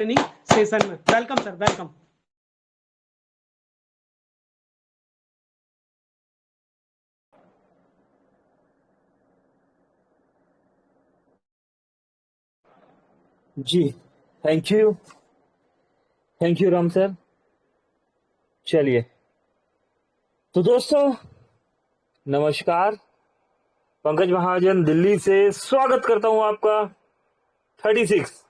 Training session में। Welcome sir, welcome. जी, thank you Ram sir. चलिए, तो दोस्तों नमस्कार, पंकज महाजन दिल्ली से स्वागत करता हूं आपका 36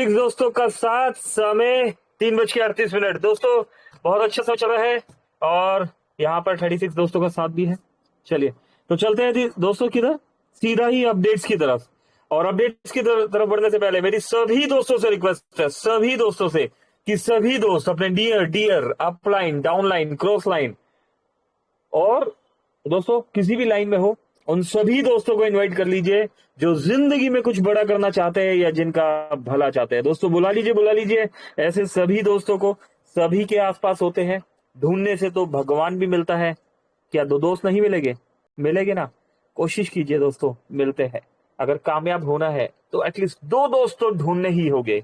दोस्तों का साथ। समय 3:38। दोस्तों बहुत अच्छा समय चल रहा है और यहाँ पर 36 दोस्तों का साथ भी है। चलिए, तो चलते हैं दोस्तों किधर, सीधा ही अपडेट्स की तरफ। और अपडेट्स की तरफ बढ़ने से पहले मेरी सभी दोस्तों से रिक्वेस्ट है, सभी दोस्तों से, कि सभी दोस्त अपने dear upline, downline, cross line और दोस्तों किसी भी लाइन में हो, उन सभी दोस्तों को इनवाइट कर लीजिए जो जिंदगी में कुछ बड़ा करना चाहते हैं या जिनका भला चाहते हैं। दोस्तों बुला लीजिए ऐसे सभी दोस्तों को। सभी के आसपास होते हैं, ढूंढने से तो भगवान भी मिलता है। क्या दो दोस्त नहीं मिलेंगे? मिलेंगे ना। कोशिश कीजिए दोस्तों, मिलते हैं। अगर कामयाब होना है तो एटलीस्ट दो दोस्त तो ढूंढने ही होंगे।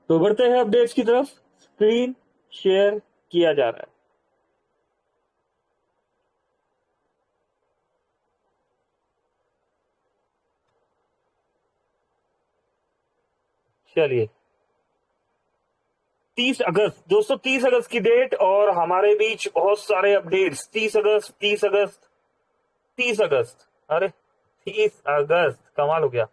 तो बढ़ते हैं अपडेट्स की तरफ। स्क्रीन शेयर किया जा रहा है। चलिए, 30 अगस्त दोस्तों, 30 अगस्त की डेट और हमारे बीच बहुत सारे अपडेट्स। 30 अगस्त, अरे 30 अगस्त, कमाल हो गया।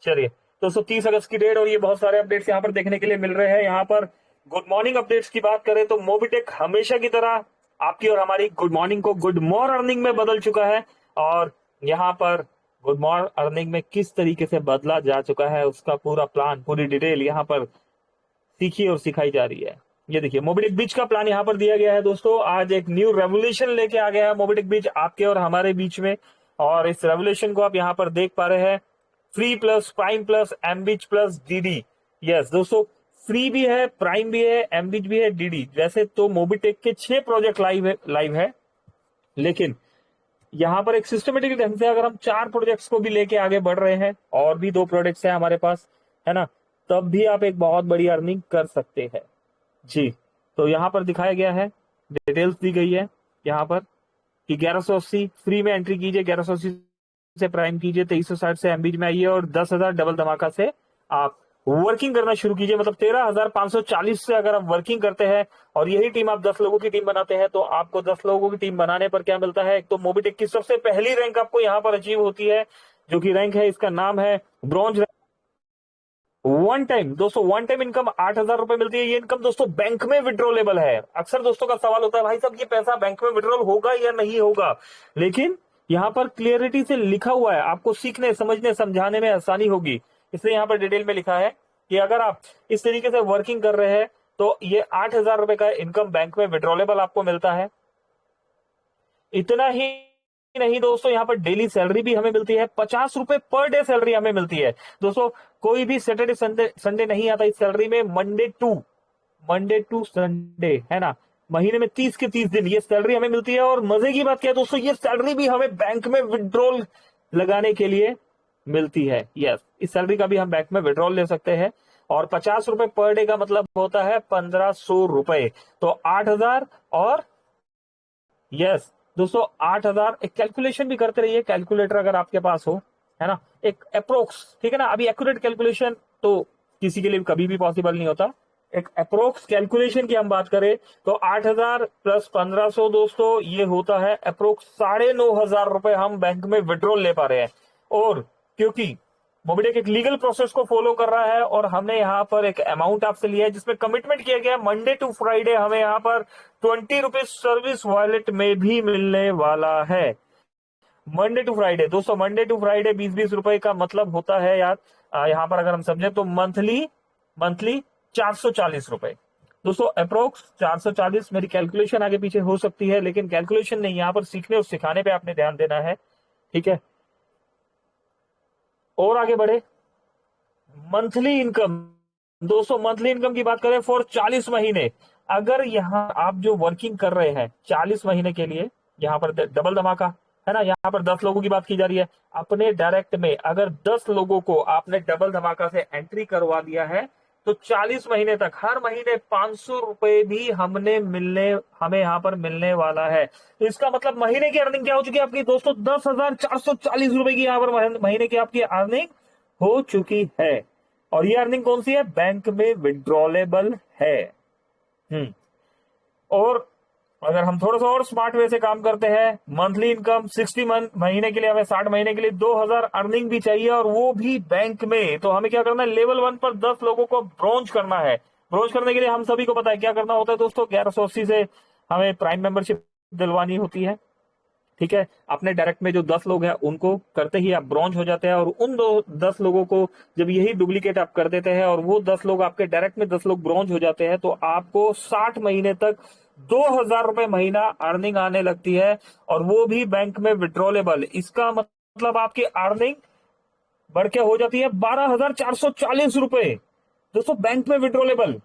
चलिए दोस्तों, 30 अगस्त की डेट और ये बहुत सारे अपडेट्स यहाँ पर देखने के लिए मिल रहे हैं। यहाँ पर गुड मॉर्निंग अपडेट्स की बात करें तो मोबिटेक हमेशा की तरह आपकी और हमारी गुड मॉर्निंग को गुड मॉर अर्निंग में बदल चुका है। और यहाँ पर गुड मॉर अर्निंग में किस तरीके से बदला जा चुका है उसका पूरा प्लान, पूरी डिटेल यहाँ पर सीखी और सिखाई जा रही है। ये देखिए, मोबिटेक बीच का प्लान यहाँ पर दिया गया है दोस्तों। आज एक न्यू रेवोल्यूशन लेके आ गया है मोबिटेक बीच आपके और हमारे बीच में, और इस रेवोल्यूशन को आप यहाँ पर देख पा रहे हैं। फ्री प्लस, प्राइम प्लस, एमबीच प्लस, डीडी। यस दोस्तों, फ्री भी है, प्राइम भी है, एमबीच भी है, डीडी। वैसे तो मोबिटेक के 6 प्रोजेक्ट लाइव है, लेकिन यहाँ पर एक सिस्टमेटिक ढंग से अगर हम 4 प्रोजेक्ट्स को भी लेके आगे बढ़ रहे हैं, और भी 2 प्रोजेक्ट्स हैं हमारे पास, है ना, तब भी आप एक बहुत बड़ी अर्निंग कर सकते हैं। जी, तो यहाँ पर दिखाया गया है, डिटेल्स दी गई है यहाँ पर कि 1180 फ्री में एंट्री कीजिए, 1180 से प्राइम कीजिए, 2360 से एमबीज में आइए और 10,000 डबल धमाका से आप वर्किंग करना शुरू कीजिए। मतलब 13,540 से अगर आप वर्किंग करते हैं और यही टीम आप 10 लोगों की टीम बनाते हैं, तो आपको 10 लोगों की टीम बनाने पर क्या मिलता है? एक तो मोबिटेक की सबसे पहली रैंक आपको यहाँ पर अचीव होती है, जो कि रैंक है, इसका नाम है ब्रॉन्ज। वन टाइम दोस्तों, वन टाइम इनकम 8,000 रुपए मिलती है। ये इनकम दोस्तों बैंक में विड्रॉलेबल है। अक्सर दोस्तों का सवाल होता है, भाई साहब ये पैसा बैंक में विड्रॉल होगा या नहीं होगा? लेकिन यहाँ पर क्लियरिटी से लिखा हुआ है, आपको सीखने, समझने, समझाने में आसानी होगी, इसलिए यहाँ पर डिटेल में लिखा है कि अगर आप इस तरीके से वर्किंग कर रहे हैं तो ये 8,000 रुपए का इनकम बैंक में विड्रॉलेबल आपको मिलता है। इतना ही नहीं दोस्तों, यहाँ पर डेली सैलरी भी हमें मिलती है। 50 रुपए पर डे सैलरी हमें मिलती है दोस्तों। कोई भी सैटरडे संडे नहीं आता इस सैलरी में। मंडे टू संडे, है ना, महीने में 30 के 30 दिन ये सैलरी हमें मिलती है। और मजे की बात क्या है दोस्तों, ये सैलरी भी हमें बैंक में विड्रॉल लगाने के लिए मिलती है। यस, इस सैलरी का भी हम बैंक में विड्रॉल ले सकते हैं। और 50 रुपए पर डे का मतलब होता है 1,500 रुपए। तो 8,000 और यस दोस्तों 8,000। एक कैलकुलेशन भी करते रहिए, कैलकुलेटर अगर आपके पास हो, है ना, एक अप्रोक्स, ठीक है ना। अभी एक्यूरेट कैलकुलेशन तो किसी के लिए कभी भी पॉसिबल नहीं होता। एक अप्रोक्स कैलकुलेशन की हम बात करें तो 8,000 प्लस 1,500 दोस्तों, ये होता है अप्रोक्स 9,500 रुपए हम बैंक में विड्रॉल ले पा रहे हैं। और क्योंकि मोबिटेक एक लीगल प्रोसेस को फॉलो कर रहा है और हमने यहाँ पर एक अमाउंट आपसे लिया है जिसमें कमिटमेंट किया गया है, मंडे टू फ्राइडे हमें यहाँ पर 20 रुपीज सर्विस वॉलेट में भी मिलने वाला है। मंडे टू फ्राइडे दोस्तों, मंडे टू फ्राइडे 20-20 रुपए का मतलब होता है यार, यहाँ पर अगर हम समझे तो मंथली 440 रुपए दोस्तों, अप्रोक्स 440। मेरी कैलकुलेशन आगे पीछे हो सकती है, लेकिन कैलकुलेशन नहीं, यहाँ पर सीखने और सिखाने पे आपने ध्यान देना है, ठीक है। और आगे बढ़े, मंथली इनकम दोस्तों, मंथली इनकम की बात करें फॉर 40 महीने, अगर यहाँ आप जो वर्किंग कर रहे हैं 40 महीने के लिए, यहाँ पर डबल धमाका, है ना। यहाँ पर 10 लोगों की बात की जा रही है। अपने डायरेक्ट में अगर 10 लोगों को आपने डबल धमाका से एंट्री करवा दिया है तो 40 महीने तक हर महीने 500 रुपए भी हमें यहाँ पर मिलने वाला है। तो इसका मतलब महीने की अर्निंग क्या हो चुकी है आपकी दोस्तों? 10,440 रुपए की यहाँ पर महीने की आपकी अर्निंग हो चुकी है। और ये अर्निंग कौन सी है? बैंक में विड्रॉलेबल है। और अगर हम थोड़ा सा और स्मार्ट वे से काम करते हैं, मंथली इनकम 60 महीने के लिए, हमें 60 महीने के लिए 2000 अर्निंग भी चाहिए और वो भी बैंक में। तो हमें क्या करना है? लेवल 1 पर 10 लोगों को ब्रोंज करना है। ब्रोंज करने के लिए हम सभी को पता है क्या करना होता है दोस्तों। 1180 से हमें प्राइम मेंबरशिप दिलवानी होती है। ठीक है, अपने डायरेक्ट में जो 10 लोग हैं उनको करते ही आप ब्रॉन्ज हो जाते हैं। और उन 10 लोगों को जब यही डुप्लीकेट आप कर देते हैं और वो 10 लोग आपके डायरेक्ट में 10 लोग ब्रॉन्ज हो जाते हैं तो आपको 60 महीने तक 2000 रुपए महीना अर्निंग आने लगती है और वो भी बैंक में विड्रॉलेबल। इसका मतलब आपकी अर्निंग बढ़ के हो जाती है 12,440 रुपए दोस्तों। बैंक में विड्रॉलेबल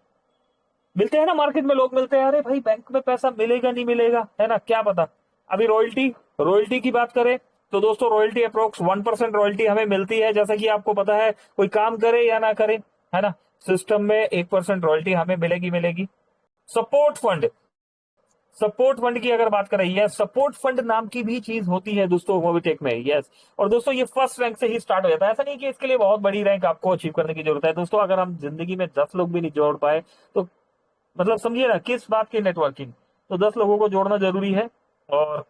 मिलते हैं ना, मार्केट में लोग मिलते हैं, अरे भाई बैंक में पैसा मिलेगा नहीं मिलेगा, है ना, क्या पता। अभी रॉयल्टी की बात करें तो दोस्तों रॉयल्टी अप्रोक्स 1% रॉयल्टी हमें मिलती है। जैसा कि आपको पता है, कोई काम करे या ना करे, है ना, सिस्टम में 1% रॉयल्टी हमें मिलेगी। सपोर्ट फंड की अगर बात करें, यस, सपोर्ट फंड नाम की भी चीज होती है दोस्तों मोबिटेक में, यस। और दोस्तों ये फर्स्ट रैंक से ही स्टार्ट हो जाता है। ऐसा नहीं कि इसके लिए बहुत बड़ी रैंक आपको अचीव करने की जरूरत है दोस्तों। अगर हम जिंदगी में 10 लोग भी नहीं जोड़ पाए तो मतलब समझिए ना किस बात की नेटवर्किंग। तो 10 लोगों को जोड़ना जरूरी है। और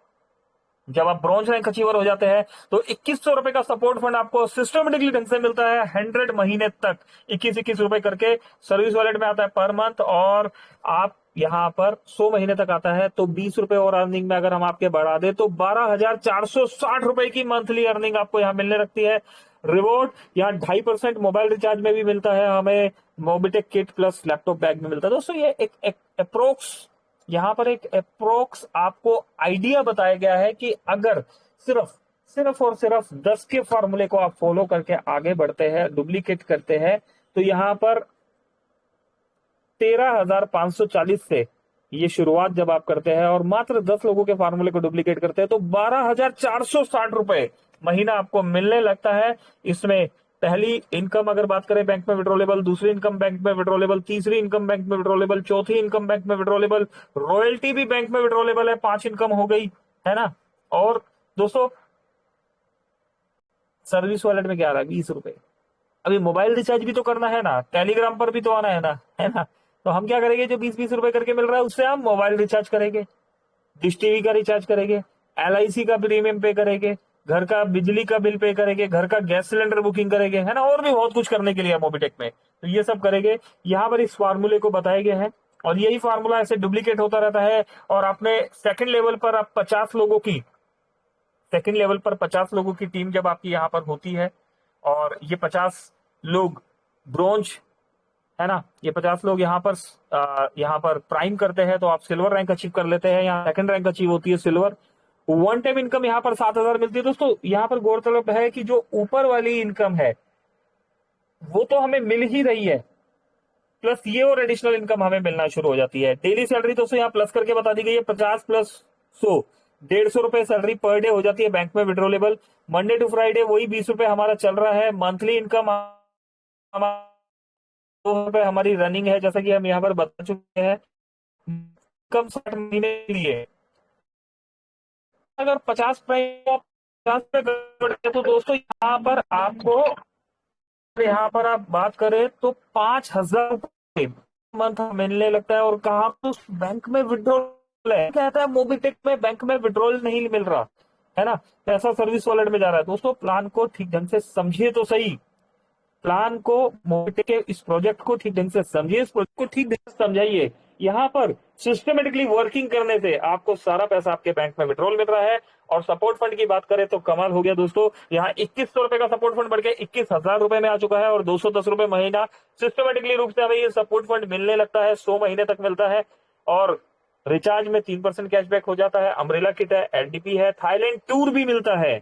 जब आप ब्रॉन्ज रैंक अचीवर हो जाते हैं तो 2100 रुपए का सपोर्ट फंड आपको सिस्टमेटिकली ढंग से मिलता है 100 महीने तक। 21 रुपए करके सर्विस वॉलेट में आता है पर मंथ। और आप यहाँ पर 100 महीने तक आता है तो 20 रुपए और अर्निंग में अगर हम आपके बढ़ा दे तो 12,460 रुपए की मंथली अर्निंग आपको यहाँ मिलने लगती है। रिवॉर्ड यहाँ 2.5% मोबाइल रिचार्ज में भी मिलता है हमें। Mobitech kit plus laptop bag में मिलता है दोस्तों। ये एक अप्रोक्स यहाँ पर एक अप्रोक्स आपको आइडिया बताया गया है कि अगर सिर्फ और सिर्फ 10 के फॉर्मूले को आप फॉलो करके आगे बढ़ते हैं, डुप्लीकेट करते हैं, तो यहाँ पर 13,540 से ये शुरुआत जब आप करते हैं और मात्र 10 लोगों के फार्मूले को डुप्लीकेट करते हैं तो 12,460 रुपए महीना आपको मिलने लगता है। इसमें पहली इनकम अगर बात करें बैंक में विड्रॉलेबल, दूसरी इनकम बैंक में विड्रॉलेबल, तीसरी इनकम बैंक में विड्रॉलेबल, चौथी इनकम बैंक में विड्रॉलेबल, रॉयल्टी भी बैंक में विड्रॉलेबल है, 5 इनकम हो गई, है ना। और दोस्तों सर्विस वॉलेट में क्या आ रहा है? 20 रुपए। अभी मोबाइल रिचार्ज भी तो करना है ना, टेलीग्राम पर भी तो आना है ना। तो हम क्या करेंगे, जो 20-20 रुपए करके मिल रहा है उससे हम मोबाइल रिचार्ज करेंगे, डिश टीवी का रिचार्ज करेंगे, LIC का प्रीमियम पे करेंगे, घर का बिजली का बिल पे करेंगे, घर का गैस सिलेंडर बुकिंग करेंगे, है ना, और भी बहुत कुछ करने के लिए मोबिटेक में। तो ये सब करेंगे। यहाँ पर इस फार्मूले को बताए गए हैं और यही फार्मूला ऐसे डुप्लीकेट होता रहता है। और आपने सेकंड लेवल पर आप 50 लोगों की टीम जब आपकी यहाँ पर होती है और ये 50 लोग ब्रोंज, है ना, ये 50 लोग यहाँ पर प्राइम करते हैं तो आप सिल्वर रैंक अचीव कर लेते हैं। यहाँ सेकंड रैंक अचीव होती है सिल्वर। वन टाइम इनकम यहाँ पर 7,000 मिलती है दोस्तों। यहाँ पर गौरतलब है कि जो ऊपर वाली इनकम है वो तो हमें मिल ही रही है, प्लस ये और एडिशनल इनकम हमें मिलना शुरू हो जाती है। डेली सैलरी दोस्तों यहाँ प्लस करके बता दी गई है, 50 प्लस 100 150 रुपए सैलरी पर डे हो जाती है बैंक में विड्रॉलेबल। मंडे टू फ्राइडे वही 20 रुपए हमारा चल रहा है। मंथली इनकम 2 रुपए हमारी रनिंग है, जैसा कि हम यहाँ पर बता चुके हैं। इनकम 60 महीने के लिए अगर 50 पे तो दोस्तों यहाँ पर आप बात करें तो 5,000 रुपए मंथ मिलने लगता है। और कहा तो बैंक में विड्रॉल है, कहता है मोबिटेक में बैंक में विड्रॉल नहीं मिल रहा है ना, पैसा सर्विस वॉलेट में जा रहा है। दोस्तों प्लान को ठीक ढंग से समझिए तो सही, प्लान को, मोबिटेक के इस प्रोजेक्ट को ठीक ढंग से समझिए, इस प्रोजेक्ट को ठीक ढंग से समझाइए। यहाँ पर सिस्टमेटिकली वर्किंग करने से आपको सारा पैसा आपके बैंक में विड्रॉल मिल रहा है। और सपोर्ट फंड की बात करें तो कमाल हो गया दोस्तों। यहाँ 2100 रुपए का सपोर्ट फंड बढ़ के 21,000 रुपए में आ चुका है और 210 रुपए महीना सिस्टमेटिकली रूप से हमें ये सपोर्ट फंड मिलने लगता है। 100 महीने तक मिलता है। और रिचार्ज में 3% कैशबैक हो जाता है। अम्ब्रेला किट है, LDP है, थाईलैंड टूर भी मिलता है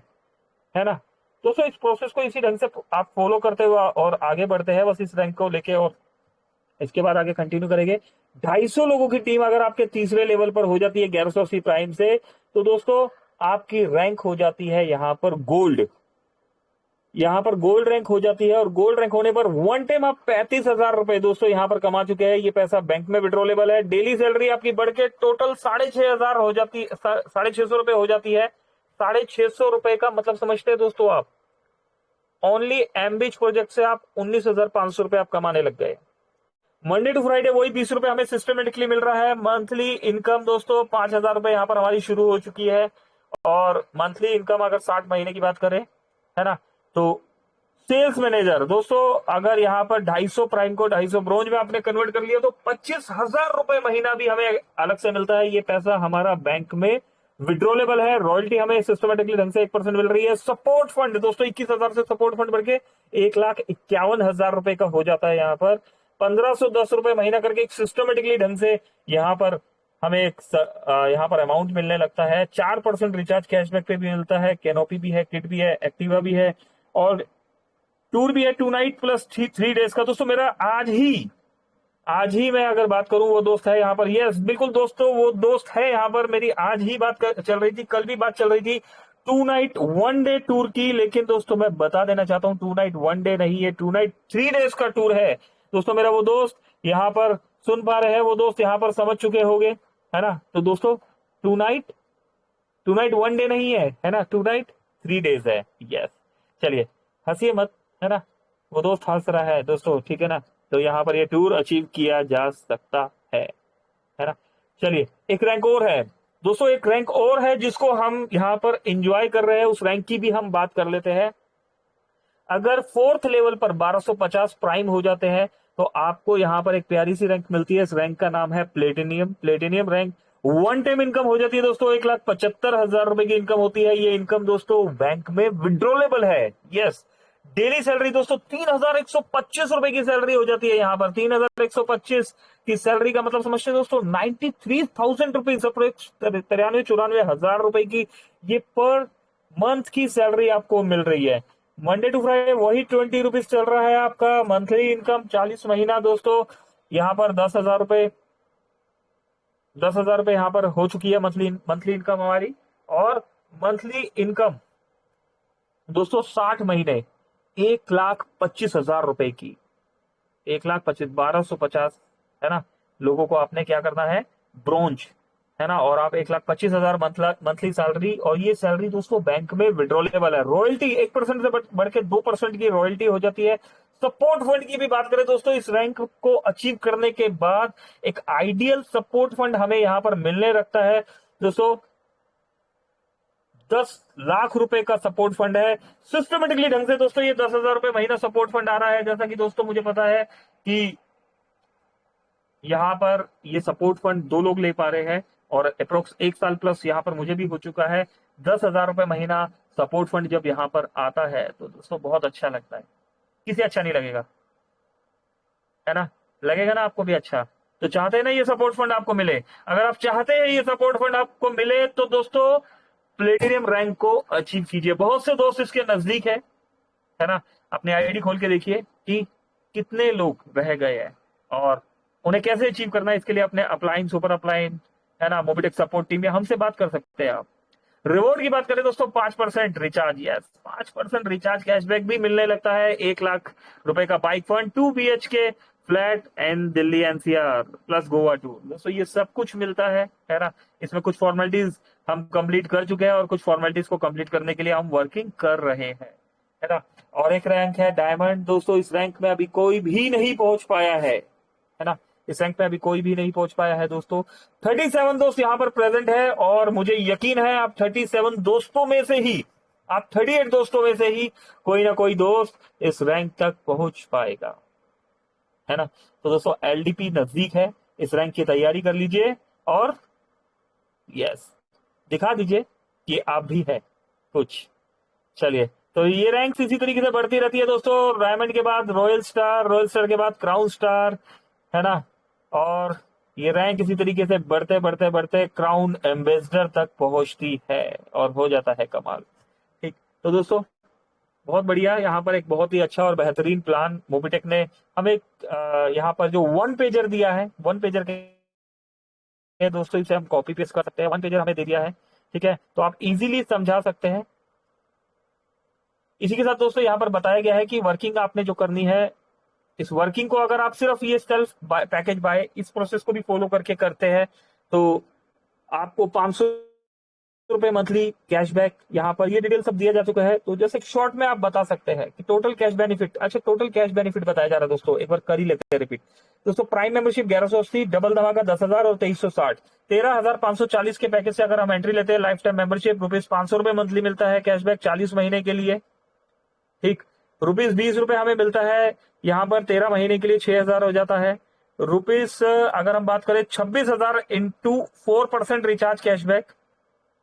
ना दोस्तों। इस प्रोसेस को इसी ढंग से आप फॉलो करते हुए और आगे बढ़ते हैं बस इस रैंक को लेके। और इसके बाद आगे कंटिन्यू करेंगे। 250 लोगों की टीम अगर आपके तीसरे लेवल पर हो जाती है 1180 प्राइम से, तो दोस्तों आपकी रैंक हो जाती है यहाँ पर गोल्ड। यहाँ पर गोल्ड रैंक हो जाती है और गोल्ड रैंक होने पर वन टाइम आप 35,000 रुपए दोस्तों यहाँ पर कमा चुके हैं। ये पैसा बैंक में विड्रॉलेबल है। डेली सैलरी आपकी बढ़ के टोटल 6,500 हो जाती, 650 रुपए हो जाती है। 650 रुपए का मतलब समझते हैं दोस्तों आप, ओनली एमबीच प्रोजेक्ट से आप 19,500 रुपए आप कमाने लग गए। मंडे टू फ्राइडे वही 20 रुपए हमें सिस्टमेटिकली मिल रहा है। मंथली इनकम दोस्तों 5,000 रुपए यहाँ पर हमारी शुरू हो चुकी है। और मंथली इनकम अगर 60 महीने की बात करें, है ना, तो सेल्स मैनेजर दोस्तों अगर यहाँ पर 250 प्राइम को 250 ब्रोंज में आपने कन्वर्ट कर लिया तो 25,000 रुपए महीना भी हमें अलग से मिलता है। ये पैसा हमारा बैंक में विड्रॉलेबल है। रॉयल्टी हमें सिस्टमेटिकली ढंग से 1% मिल रही है। सपोर्ट फंड दोस्तों 21,000 से सपोर्ट फंड बढ़ के 1,51,000 रुपए का हो जाता है। यहाँ पर 1,510 रुपए महीना करके एक सिस्टमेटिकली ढंग से यहाँ पर हमें एक यहाँ पर अमाउंट मिलने लगता है। 4% रिचार्ज कैशबैक पे भी मिलता है। कैनोपी भी है, किट भी है, एक्टिवा भी है और टूर भी है 2 नाइट प्लस 3 डेज का। दोस्तों मेरा आज ही मैं अगर बात करूं वो दोस्त है यहाँ पर। यस बिल्कुल दोस्तों वो दोस्त है यहाँ पर। मेरी आज ही बात चल रही थी, कल भी बात चल रही थी 2 नाइट 1 डे टूर की। लेकिन दोस्तों मैं बता देना चाहता हूँ 2 नाइट 1 डे नहीं है, 2 नाइट 3 डेज का टूर है। दोस्तों मेरा वो दोस्त यहाँ पर सुन पा रहे हैं, वो दोस्त यहाँ पर समझ चुके होंगे, है ना। तो दोस्तों 2 नाइट 1 डे नहीं है ना, 2 नाइट 3 डेज है। यस चलिए हंसिए मत, है ना, वो दोस्त हंस रहा है दोस्तों, ठीक है ना। तो यहाँ पर ये टूर अचीव किया जा सकता है ना। चलिए एक रैंक और है दोस्तों, एक रैंक और है जिसको हम यहाँ पर एंजॉय कर रहे हैं। उस रैंक की भी हम बात कर लेते हैं। अगर 4th लेवल पर 1250 प्राइम हो जाते हैं तो आपको यहाँ पर एक प्यारी सी रैंक मिलती है। इस रैंक का नाम है platinum. Platinum rank one time income हो जाती है दोस्तों। 1,75,000 रुपए की इनकम होती है। ये इनकम दोस्तों बैंक में विड्रॉलेबल है। यस डेली सैलरी दोस्तों 3,125 रुपए की सैलरी हो जाती है। यहाँ पर 3,125 की सैलरी का मतलब समझते हैं दोस्तों 93,000 रुपीज, 93-94,000 रुपए की ये पर मंथ की सैलरी आपको मिल रही है। मंडे टू फ्राइडे वही 20 रुपीज चल रहा है आपका। मंथली इनकम 40 महीना दोस्तों यहाँ पर 10,000 रुपए, 10,000 रुपए यहाँ पर हो चुकी है मंथली इनकम हमारी। और मंथली इनकम दोस्तों 60 महीने 1,25,000 रुपए की, 1,25,000 1250, है ना। लोगों को आपने क्या करना है, ब्रोंज, है ना, और आप 1,25,000 मंथली सैलरी। और ये सैलरी दोस्तों बैंक में विड्रॉलेबल है। रॉयल्टी 1% से बढ़ के 2% की रॉयल्टी हो जाती है। सपोर्ट फंड की भी बात करें दोस्तों, इस रैंक को अचीव करने के बाद एक आइडियल सपोर्ट फंड हमें यहां पर मिलने लगता है दोस्तों। 10 लाख रुपए का सपोर्ट फंड है सिस्टमेटिकली ढंग से दोस्तों। ये 10,000 रुपए महीना सपोर्ट फंड आ रहा है। जैसा कि दोस्तों मुझे पता है कि यहाँ पर ये सपोर्ट फंड 2 लोग ले पा रहे हैं और अप्रोक्स 1 साल प्लस यहाँ पर मुझे भी हो चुका है। 10,000 रुपए महीना सपोर्ट फंड जब यहाँ पर आता है तो दोस्तों बहुत अच्छा लगता है। किसे अच्छा नहीं लगेगा, है ना, लगेगा ना आपको भी अच्छा। तो चाहते हैं ना ये सपोर्ट फंड आपको मिले। अगर आप चाहते हैं ये सपोर्ट फंड आपको मिले तो दोस्तों प्लेटिनियम रैंक को अचीव कीजिए। बहुत से दोस्त इसके नजदीक है ना। अपनी आईडी खोल के देखिए कि कितने लोग रह गए हैं और उन्हें कैसे अचीव करना है। इसके लिए अपने अपलाइन, सुपर अपलाइन, है ना, मोबिटेक सपोर्ट टीम में हमसे बात कर सकते हैं आप। रिवॉर्ड की बात करें दोस्तों 5% रिचार्ज, यस 5% रिचार्ज कैशबैक भी मिलने लगता है। 1,00,000 रुपए का bike fund, 2 BHK flat and Delhi NCR plus Goa tour दोस्तों, ये सब कुछ मिलता है ना। इसमें कुछ फॉर्मेलिटीज हम कंप्लीट कर चुके हैं और कुछ फॉर्मेलिटीज को कंप्लीट करने के लिए हम वर्किंग कर रहे हैं, है ना। और एक रैंक है डायमंड दोस्तों। इस रैंक में अभी कोई भी नहीं पहुंच पाया है ना। इस रैंक पे अभी कोई भी नहीं पहुंच पाया है दोस्तों। 37 दोस्त यहाँ पर प्रेजेंट है और मुझे यकीन है आप 37 दोस्तों में से ही, आप 38 दोस्तों में से ही कोई ना कोई दोस्त इस रैंक तक पहुंच पाएगा, है ना। तो दोस्तों LDP नजदीक है, इस रैंक की तैयारी कर लीजिए और यस दिखा दीजिए कि आप भी है कुछ। चलिए तो ये रैंक इसी तरीके से बढ़ती रहती है दोस्तों। डायमंड के बाद रॉयल स्टार, रॉयल स्टार के बाद क्राउन स्टार, है ना। और ये रैंक इसी तरीके से बढ़ते बढ़ते बढ़ते क्राउन एम्बेसडर तक पहुंचती है और हो जाता है कमाल। ठीक, तो दोस्तों बहुत बढ़िया। यहाँ पर एक बहुत ही अच्छा और बेहतरीन प्लान मोबिटेक ने हमें यहाँ पर जो 1 पेजर दिया है, 1 पेजर के दोस्तों इसे हम कॉपी पेस्ट कर सकते हैं। 1 पेजर हमें दे दिया है ठीक है, तो आप इजीली समझा सकते हैं। इसी के साथ दोस्तों यहाँ पर बताया गया है कि वर्किंग आपने जो करनी है, इस वर्किंग को अगर आप सिर्फ ये सेल्फ पैकेज बाय इस प्रोसेस को भी फॉलो करके करते हैं तो आपको 500 रुपए मंथली कैशबैक यहाँ पर ये डिटेल सब दिया जा चुका है। तो जैसे शॉर्ट में आप बता सकते हैं कि टोटल कैश बेनिफिट, अच्छा टोटल कैश बेनिफिट बताया जा रहा है दोस्तों, एक बार कर ही लेते हैं रिपीट दोस्तों। प्राइम मेंबरशिप 1180, डबल धमाका 10,000 और 2360, 13,540 के पैकेज से अगर हम एंट्री लेते हैं, लाइफ टाइम मेंबरशिप ₹500 मंथली मिलता है कैशबैक 40 महीने के लिए, ठीक। ₹20 हमें मिलता है यहाँ पर 13 महीने के लिए, 6,000 हो जाता है। रुपीज अगर हम बात करें 26,000 into 4% recharge cashback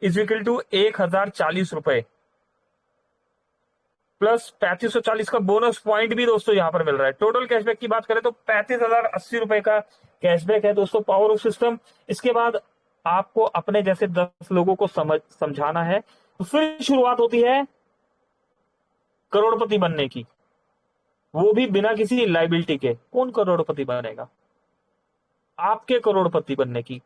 is equal to 1,040 रुपए प्लस 3540 का बोनस पॉइंट भी दोस्तों यहाँ पर मिल रहा है। टोटल कैशबैक की बात करें तो 35,080 रुपए का कैशबैक है दोस्तों, पावर ऑफ सिस्टम। इसके बाद आपको अपने जैसे 10 लोगों को समझाना है, तो फिर शुरुआत होती है करोड़पति बनने की, वो भी बिना किसी लाइबिलिटी के। कौन करोड़पति बनेगा? आपके करोड़पति बनने की।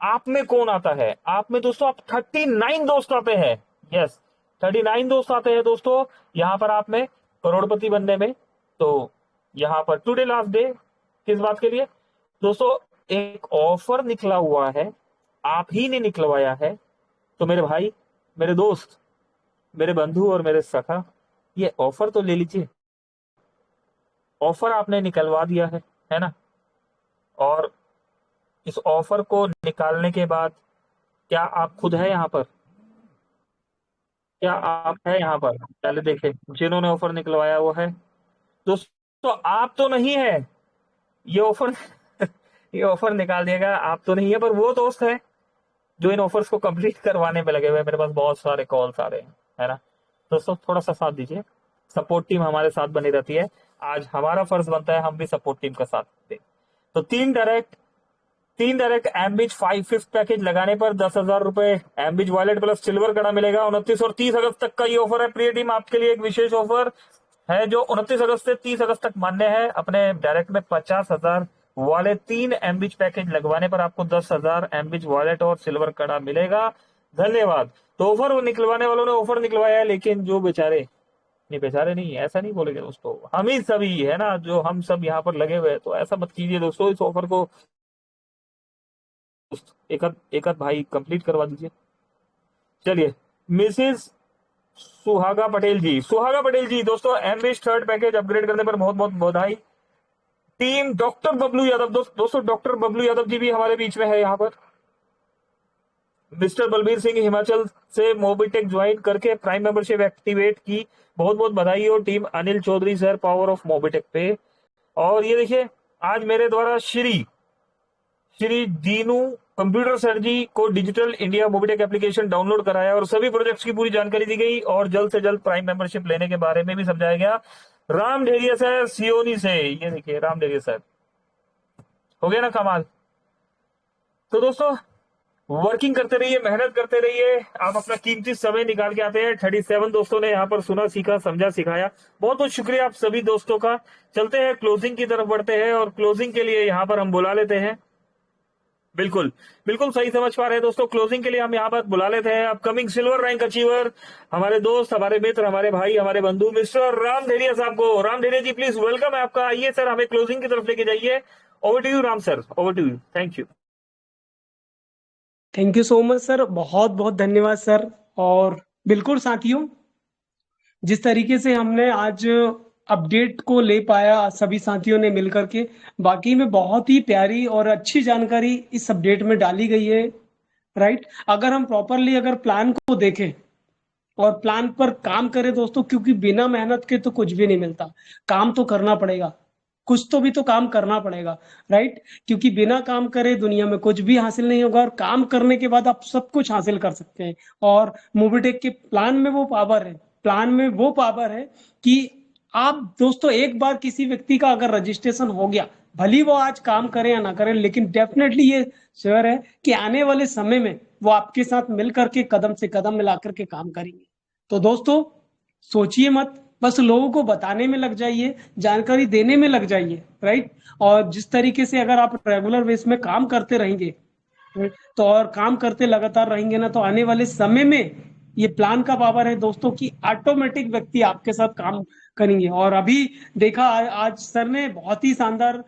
आप में कौन आता है? आप में दोस्तों आप 39 दोस्त आते हैं, यस 39 दोस्त आते हैं दोस्तों यहां पर आप में करोड़पति बनने में। तो यहां पर टुडे लास्ट डे किस बात के लिए दोस्तों? एक ऑफर निकला हुआ है, आप ही ने निकलवाया है। तो मेरे भाई, मेरे दोस्त, मेरे बंधु और मेरे सखा, ये ऑफर तो ले लीजिए। ऑफर आपने निकलवा दिया है ना? और इस ऑफर को निकालने के बाद क्या आप खुद है यहाँ पर? क्या आप है यहाँ पर? पहले देखें, जिन्होंने ऑफर निकलवाया वो है दोस्तों, आप तो नहीं है। ये ऑफर ये ऑफर निकाल देगा, आप तो नहीं है, पर वो दोस्त है जो इन ऑफर्स को कंप्लीट करवाने में लगे हुए हैं। मेरे पास बहुत सारे कॉल्स आ रहे हैं, है ना दोस्तों? थोड़ा सा साथ दीजिए, सपोर्ट टीम हमारे साथ बनी रहती है। आज हमारा फर्ज बनता है हम भी सपोर्ट टीम का साथ दें। तो 3 डायरेक्ट एमबिच 5 पैकेज लगाने पर 10,000 रुपए एमबिच वॉलेट प्लस सिल्वर कड़ा मिलेगा। 29 और 30 अगस्त तक का ये ऑफर है प्रिय टीम, आपके लिए एक विशेष ऑफर है जो 29 अगस्त से 30 अगस्त तक मान्य है। अपने डायरेक्ट में 50,000 वाले 3 एमबिच पैकेज लगवाने पर आपको 10,000 एमबिच वॉलेट और सिल्वर कड़ा मिलेगा। धन्यवाद। तो ऑफर निकलवाने वालों ने ऑफर निकलवाया है, लेकिन जो बेचारे नहीं, बेचारे नहीं, ऐसा नहीं बोलेंगे दोस्तों, हम ही सभी है ना, जो हम सब यहाँ पर लगे हुए हैं। तो ऐसा मत कीजिए दोस्तों, इस ऑफर को एक आध भाई कंप्लीट करवा दीजिए। चलिए, मिसेस सुहागा पटेल जी दोस्तों, एमबीएस 3rd पैकेज अपग्रेड करने पर बहुत बहुत बधाई। टीम डॉक्टर बबलू यादव दोस्तों डॉक्टर बबलू यादव जी भी हमारे बीच में है यहाँ पर। मिस्टर बलबीर सिंह हिमाचल से मोबिटेक ज्वाइन करके प्राइम मेंबरशिप एक्टिवेट की, बहुत बहुत बधाई हो। Team Anil Chaudhary sir, power of Mobitech पे। और ये देखिए, आज मेरे द्वारा श्री दीनू कंप्यूटर सर जी को digital India Mobitech application download कराया और सभी प्रोजेक्ट्स की पूरी जानकारी दी गई और जल्द से जल्द प्राइम मेंबरशिप लेने के बारे में भी समझाया गया। राम ढेरिया सर सियोनी से, ये देखिए राम ढेरिया सर, हो गया ना कमाल। तो दोस्तों वर्किंग करते रहिए, मेहनत करते रहिए, आप अपना कीमती समय निकाल के आते हैं। 37 दोस्तों ने यहाँ पर सुना, सीखा, समझा, सिखाया, बहुत बहुत शुक्रिया आप सभी दोस्तों का। चलते हैं क्लोजिंग की तरफ बढ़ते हैं और क्लोजिंग के लिए यहाँ पर हम बुला लेते हैं, बिल्कुल सही समझ पा रहे हैं दोस्तों, क्लोजिंग के लिए हम यहाँ पर बुला लेते हैं अपकमिंग सिल्वर रैंक अचीवर, हमारे दोस्त, हमारे मित्र, हमारे भाई, हमारे बंधु, मिस्टर राम ढेरिया साहब को। राम ढेरिया जी प्लीज वेलकम है आपका, आइए सर, हमें क्लोजिंग की तरफ लेके जाइए। Over to you Ram sir, over to you, thank you so much sir, बहुत बहुत धन्यवाद सर। और बिल्कुल साथियों, जिस तरीके से हमने आज अपडेट को ले पाया सभी साथियों ने मिलकर के, बाकी में बहुत ही प्यारी और अच्छी जानकारी इस अपडेट में डाली गई है, राइट। अगर हम प्रॉपरली अगर प्लान को देखें और प्लान पर काम करें दोस्तों, क्योंकि बिना मेहनत के तो कुछ भी नहीं मिलता, काम तो करना पड़ेगा, कुछ तो भी तो काम करना पड़ेगा, राइट। क्योंकि बिना काम करे दुनिया में कुछ भी हासिल नहीं होगा, और काम करने के बाद आप सब कुछ हासिल कर सकते हैं। और मोबिटेक के प्लान में वो पावर है कि आप दोस्तों एक बार किसी व्यक्ति का अगर रजिस्ट्रेशन हो गया, भली वो आज काम करें या ना करें, लेकिन डेफिनेटली ये श्योर है कि आने वाले समय में वो आपके साथ मिल करके कदम से कदम मिला करके काम करेंगे। तो दोस्तों सोचिए मत, बस लोगों को बताने में लग जाइए, जानकारी देने में लग जाइए, राइट। और जिस तरीके से अगर आप रेगुलर बेस में काम करते रहेंगे, तो और काम करते लगातार रहेंगे ना, तो आने वाले समय में ये प्लान का पावर है दोस्तों कि ऑटोमेटिक व्यक्ति आपके साथ काम करेंगे। और अभी देखा आज सर ने बहुत ही शानदार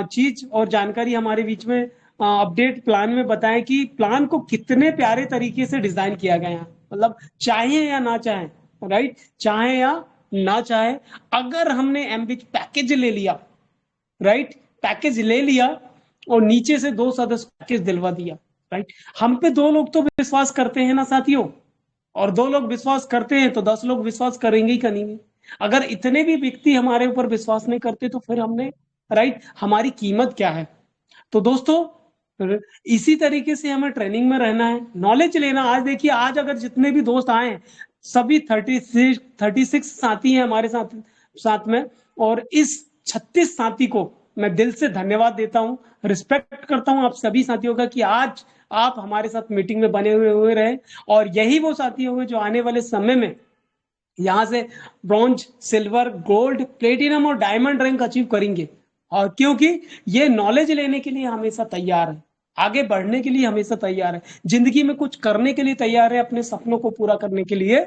चीज और जानकारी हमारे बीच में अपडेट प्लान में बताया कि प्लान को कितने प्यारे तरीके से डिजाइन किया गया है। मतलब चाहे या ना चाहे, राइट, चाहे या ना चाहे, अगर हमने एमबीच पैकेज ले लिया, राइट, पैकेज ले लिया और नीचे से 2 सदस्य पैकेज दिलवा दिया, राइट, हम पे 2 लोग तो विश्वास करते हैं ना साथियों, और 2 लोग विश्वास करते हैं तो 10 लोग विश्वास करेंगे ही करेंगे। अगर इतने भी व्यक्ति हमारे ऊपर विश्वास नहीं करते तो फिर हमने, राइट, हमारी कीमत क्या है। तो दोस्तों इसी तरीके से हमें ट्रेनिंग में रहना है, नॉलेज लेना। आज देखिए, आज अगर जितने भी दोस्त आए हैं, सभी 36 साथी हैं हमारे साथ साथ में, और इस 36 साथी को मैं दिल से धन्यवाद देता हूं, रिस्पेक्ट करता हूं आप सभी साथियों का कि आज आप हमारे साथ मीटिंग में बने हुए रहे। और यही वो साथी होंगे जो आने वाले समय में यहां से ब्रॉन्ज, सिल्वर, गोल्ड, प्लेटिनम और डायमंड रैंक अचीव करेंगे। और क्योंकि ये नॉलेज लेने के लिए हमेशा तैयार है, आगे बढ़ने के लिए हमेशा तैयार है, जिंदगी में कुछ करने के लिए तैयार है, अपने सपनों को पूरा करने के लिए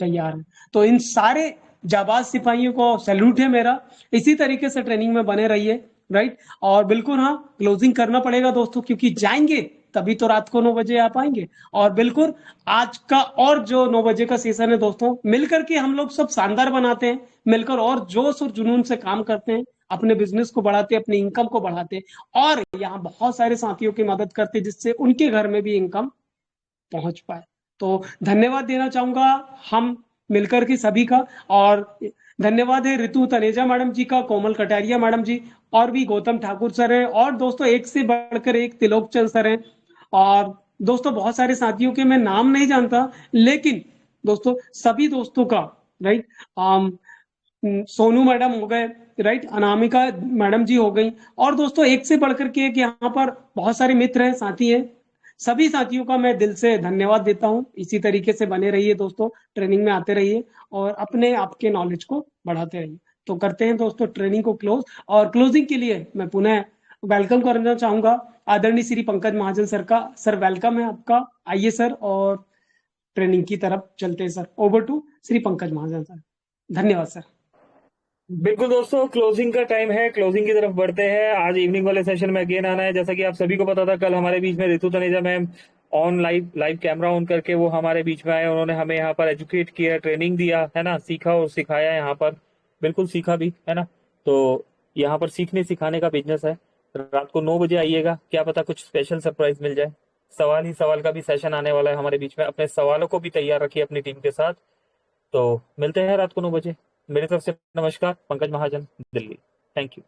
तैयार है। तो इन सारे जाबाज सिपाहियों को सैल्यूट है मेरा। इसी तरीके से ट्रेनिंग में बने रहिए, राइट। और बिल्कुल हाँ, क्लोजिंग करना पड़ेगा दोस्तों, क्योंकि जाएंगे तभी तो रात को 9 बजे आ पाएंगे। और बिल्कुल आज का और जो 9 बजे का सेशन है दोस्तों, मिलकर के हम लोग सब शानदार बनाते हैं, मिलकर और जोश और जुनून से काम करते हैं, अपने बिजनेस को बढ़ाते हैं, अपने इनकम को बढ़ाते हैं, और यहाँ बहुत सारे साथियों की मदद करते हैं जिससे उनके घर में भी इनकम पहुंच पाए। तो धन्यवाद देना चाहूंगा हम मिलकर के सभी का। और धन्यवाद है ऋतु तनेजा मैडम जी का, कोमल कटारिया मैडम जी, और भी गौतम ठाकुर सर हैं, और दोस्तों एक से बढ़कर एक त्रिलोक चंद सर हैं। और दोस्तों बहुत सारे साथियों के मैं नाम नहीं जानता, लेकिन दोस्तों सभी दोस्तों का, राइट, सोनू मैडम हो गए, राइट, अनामिका मैडम जी हो गई, और दोस्तों एक से बढ़कर के एक यहाँ पर बहुत सारे मित्र हैं, साथी हैं। सभी साथियों का मैं दिल से धन्यवाद देता हूँ। इसी तरीके से बने रहिए दोस्तों, ट्रेनिंग में आते रहिए और अपने आपके नॉलेज को बढ़ाते रहिए। तो करते हैं दोस्तों ट्रेनिंग को क्लोज। और क्लोजिंग के लिए मैं पुनः वेलकम करना चाहूंगा आदरणीय श्री पंकज महाजन सर का। सर वेलकम है आपका, आइए सर, और ट्रेनिंग की तरफ चलते हैं sir. Over to Shri Pankaj Mahajan sir. धन्यवाद सर। बिल्कुल दोस्तों, क्लोजिंग का टाइम है, क्लोजिंग की तरफ बढ़ते हैं। आज इवनिंग वाले सेशन में अगेन आना है। जैसा कि आप सभी को पता था, कल हमारे बीच में Ritu Taneja ma'am on live camera on करके वो हमारे बीच में आए। उन्होंने हमें यहाँ पर एजुकेट किया, ट्रेनिंग दिया है ना, सीखा और सिखाया यहाँ पर, बिल्कुल सीखा भी है ना। तो यहाँ पर सीखने सिखाने का बिजनेस है। रात को 9 बजे आइएगा, क्या पता कुछ स्पेशल सरप्राइज मिल जाए। सवाल ही सवाल का भी सेशन आने वाला है हमारे बीच में। अपने सवालों को भी तैयार रखिए अपनी टीम के साथ। तो मिलते हैं रात को 9 बजे। मेरी तरफ से नमस्कार, पंकज महाजन, दिल्ली। Thank you.